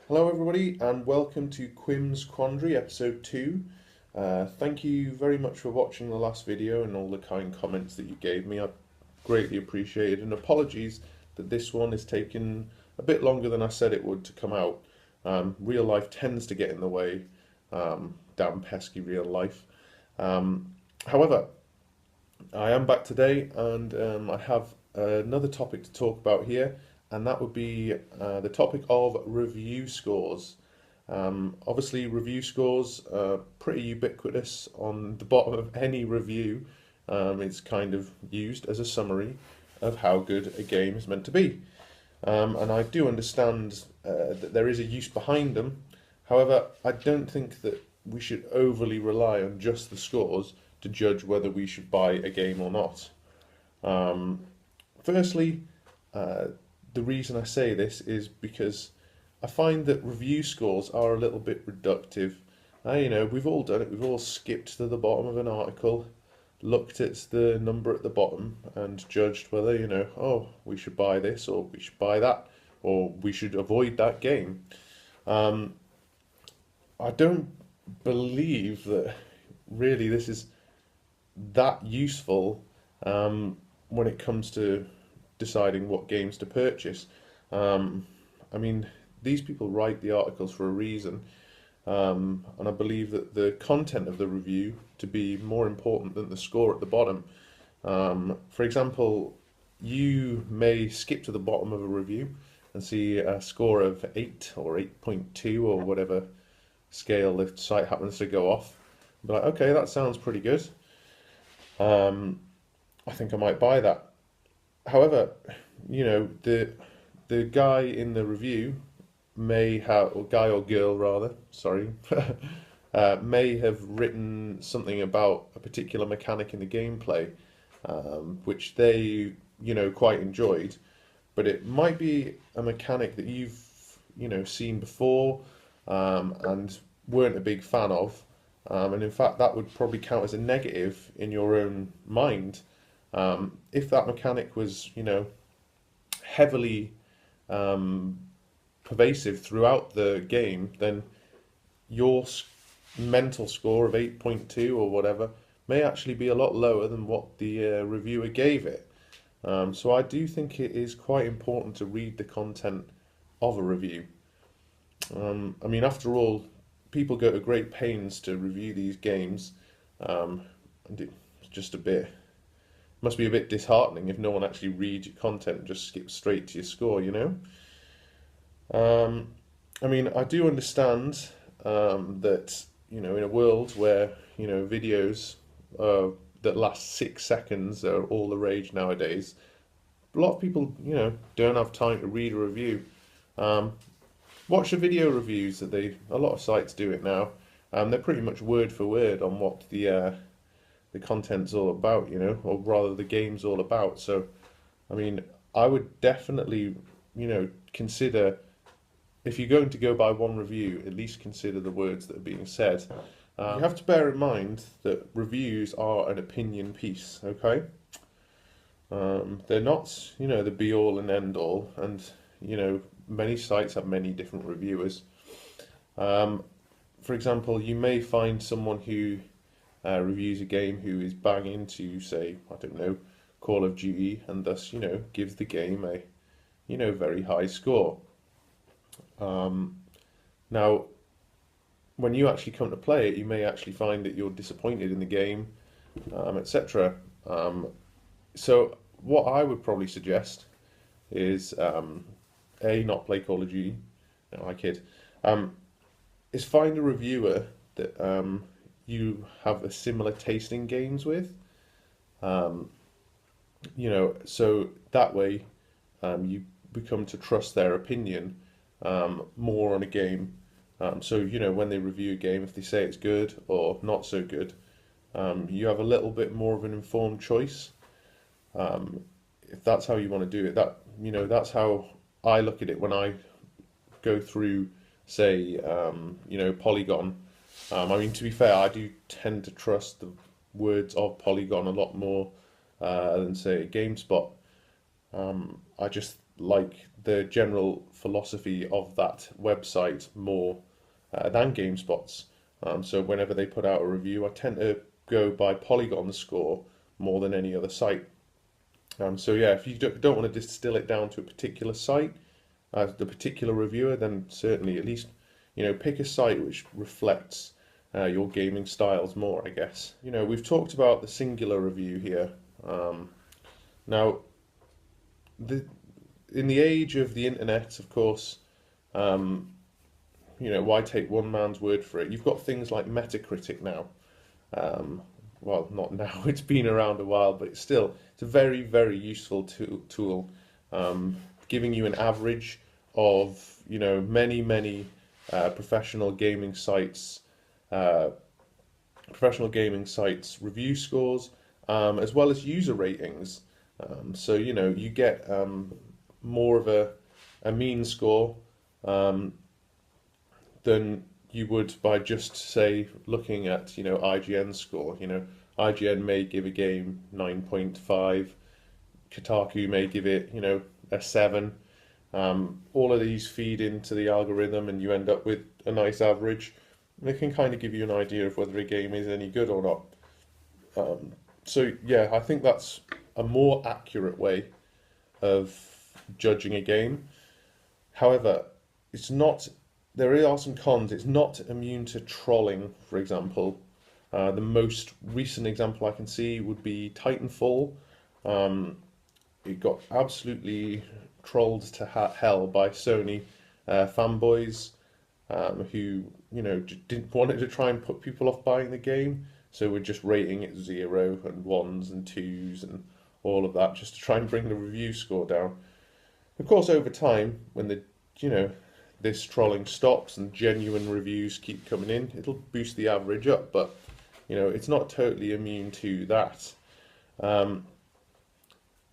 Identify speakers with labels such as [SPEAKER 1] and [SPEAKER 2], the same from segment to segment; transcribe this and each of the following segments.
[SPEAKER 1] Hello everybody and welcome to Quim's Quandary episode 2. Thank you very much for watching the last video and all the kind comments that you gave me. I greatly appreciate it, and apologies that this one is taking a bit longer than I said it would to come out. Real life tends to get in the way, damn pesky real life. However, I am back today and I have another topic to talk about here, and that would be the topic of review scores. Obviously, review scores are pretty ubiquitous on the bottom of any review. It's kind of used as a summary of how good a game is meant to be. And I do understand that there is a use behind them. However, I don't think that we should overly rely on just the scores to judge whether we should buy a game or not. Um, Firstly, the reason I say this is because I find that review scores are a little bit reductive. We've all done it. We've all skipped to the bottom of an article, looked at the number at the bottom, and judged whether, oh, we should buy this, or we should buy that, or we should avoid that game. Um, I don't believe that really this is that useful when it comes to deciding what games to purchase. Um, I mean, these people write the articles for a reason, and I believe that the content of the review to be more important than the score at the bottom. For example, you may skip to the bottom of a review and see a score of 8 or 8.2 or whatever scale the site happens to go off. Be like, okay, that sounds pretty good. Um, I think I might buy that. However, the guy in the review may have, or guy or girl rather, sorry, may have written something about a particular mechanic in the gameplay, which they, quite enjoyed, but it might be a mechanic that you've, seen before, and weren't a big fan of, and in fact that would probably count as a negative in your own mind. If that mechanic was, heavily um, pervasive throughout the game, then your mental score of 8.2 or whatever may actually be a lot lower than what the reviewer gave it. So I do think it is quite important to read the content of a review. I mean, after all, people go to great pains to review these games, and it's just a bit must be a bit disheartening if no one actually reads your content and just skips straight to your score. Um, I mean, I do understand that, in a world where, videos that last 6 seconds are all the rage nowadays, a lot of people, don't have time to read a review. Um, Watch the video reviews a lot of sites do it now. They're pretty much word for word on what the content's all about, or rather the game's all about. So, I mean, I would definitely, consider, if you're going to go by one review, at least consider the words that are being said. You have to bear in mind that reviews are an opinion piece, okay? They're not, the be all and end all, and, many sites have many different reviewers. Um, for example, you may find someone who reviews a game who is bang into, say, I don't know, Call of Duty, and thus, gives the game a, very high score. Um, Now, when you actually come to play it, you may actually find that you're disappointed in the game, etc. So, what I would probably suggest is not play Call of Duty. No, I kid. Um, is find a reviewer that you have a similar taste in games with. Um, so that way you become to trust their opinion more on a game. So, when they review a game, if they say it's good or not so good, you have a little bit more of an informed choice. Um, if that's how you want to do it, that's how I look at it when I go through, say, Polygon. I mean, to be fair, I do tend to trust the words of Polygon a lot more than, say, GameSpot. I just like the general philosophy of that website more than GameSpot's. So whenever they put out a review, I tend to go by Polygon Score more than any other site. So yeah, if you don't want to distill it down to a particular site, the particular reviewer, then certainly at least, pick a site which reflects your gaming styles more, I guess. We've talked about the singular review here. Now, the in the age of the internet, of course, um, why take one man's word for it? You've got things like Metacritic now. Um, well, not now, it's been around a while, but it's a very, very useful tool, giving you an average of, many, many professional gaming sites, uh, review scores, as well as user ratings. So, you get more of a mean score um, than you would by just, say, looking at, IGN score. IGN may give a game 9.5, Kotaku may give it, a 7. All of these feed into the algorithm and you end up with a nice average. And it can kind of give you an idea of whether a game is any good or not. So yeah, I think that's a more accurate way of judging a game. However, it's not. There are some cons. It's not immune to trolling, for example. The most recent example I can see would be Titanfall. Um, it got absolutely trolled to hell by Sony fanboys who, didn't wanted to try and put people off buying the game. So we're just rating it 0 and 1s and 2s and all of that just to try and bring the review score down. Of course, over time, when you know, this trolling stops and genuine reviews keep coming in, it'll boost the average up, but it's not totally immune to that. Um,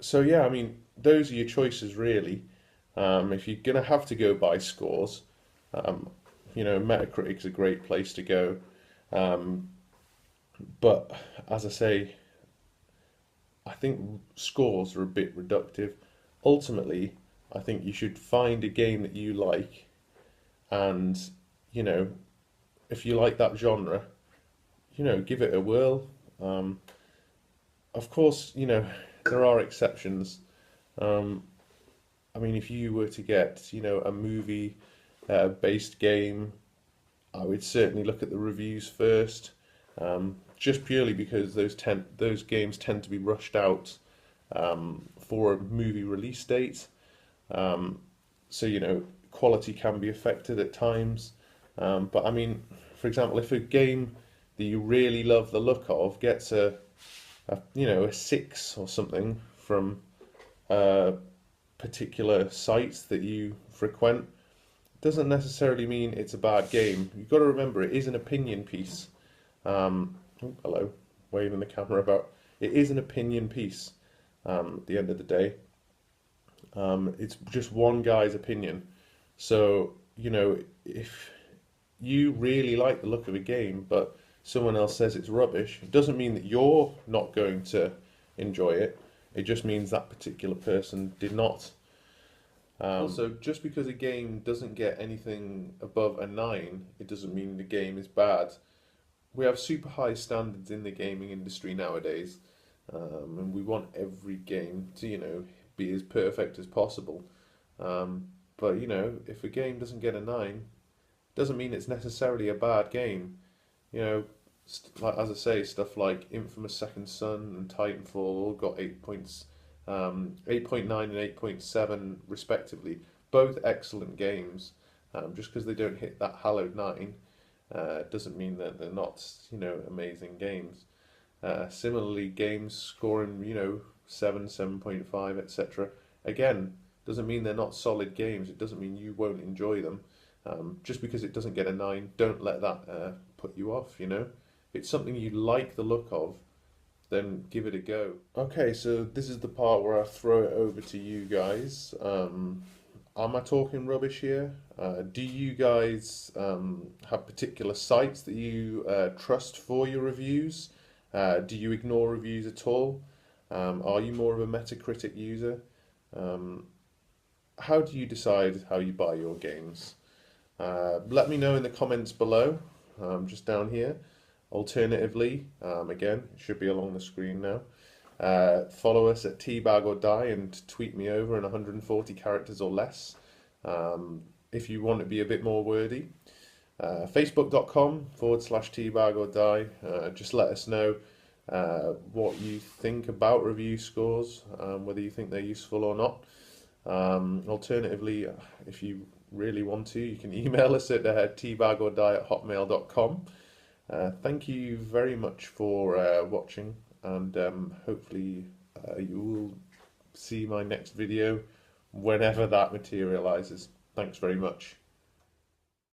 [SPEAKER 1] so yeah, I mean, those are your choices really. If you're gonna have to go by scores, um, Metacritic's a great place to go. Um, but as I say, I think scores are a bit reductive. Ultimately, I think you should find a game that you like, and you know, if you like that genre, give it a whirl. Um, of course, there are exceptions. Um, I mean, if you were to get, a movie based game, I would certainly look at the reviews first, just purely because those games tend to be rushed out for a movie release date. Um, so quality can be affected at times. But I mean, for example, if a game that you really love the look of gets a 6 or something from particular sites that you frequent, doesn't necessarily mean it's a bad game. You've got to remember it is an opinion piece. Oh, hello, waving the camera about. It is an opinion piece. At the end of the day, it's just one guy's opinion. So if you really like the look of a game, but someone else says it's rubbish, it doesn't mean that you're not going to enjoy it. It just means that particular person did not. Also, just because a game doesn't get anything above a 9, it doesn't mean the game is bad. We have super high standards in the gaming industry nowadays, and we want every game to, be as perfect as possible. But, if a game doesn't get a 9, it doesn't mean it's necessarily a bad game. You know, like as I say, stuff like Infamous Second Son and Titanfall all got 8 points, 8.9 and 8.7 respectively. Both excellent games. Just because they don't hit that hallowed 9 doesn't mean that they're not, amazing games. Similarly, games scoring, 7, 7.5, etc. Again, doesn't mean they're not solid games. It doesn't mean you won't enjoy them. Just because it doesn't get a 9, don't let that put you off, If it's something you like the look of, then give it a go. Okay, so this is the part where I throw it over to you guys. Am I talking rubbish here? Do you guys have particular sites that you trust for your reviews? Do you ignore reviews at all? Are you more of a Metacritic user? Um, how do you decide how you buy your games? Let me know in the comments below, just down here. Alternatively, again, it should be along the screen now. Follow us at Teabag or Die and tweet me over in 140 characters or less. If you want to be a bit more wordy, Facebook.com/Teabag or Die. Just let us know what you think about review scores, whether you think they're useful or not. Alternatively, if you really want to, you can email us at teabagordie@hotmail.com. Thank you very much for watching, and hopefully you will see my next video whenever that materializes. Thanks very much.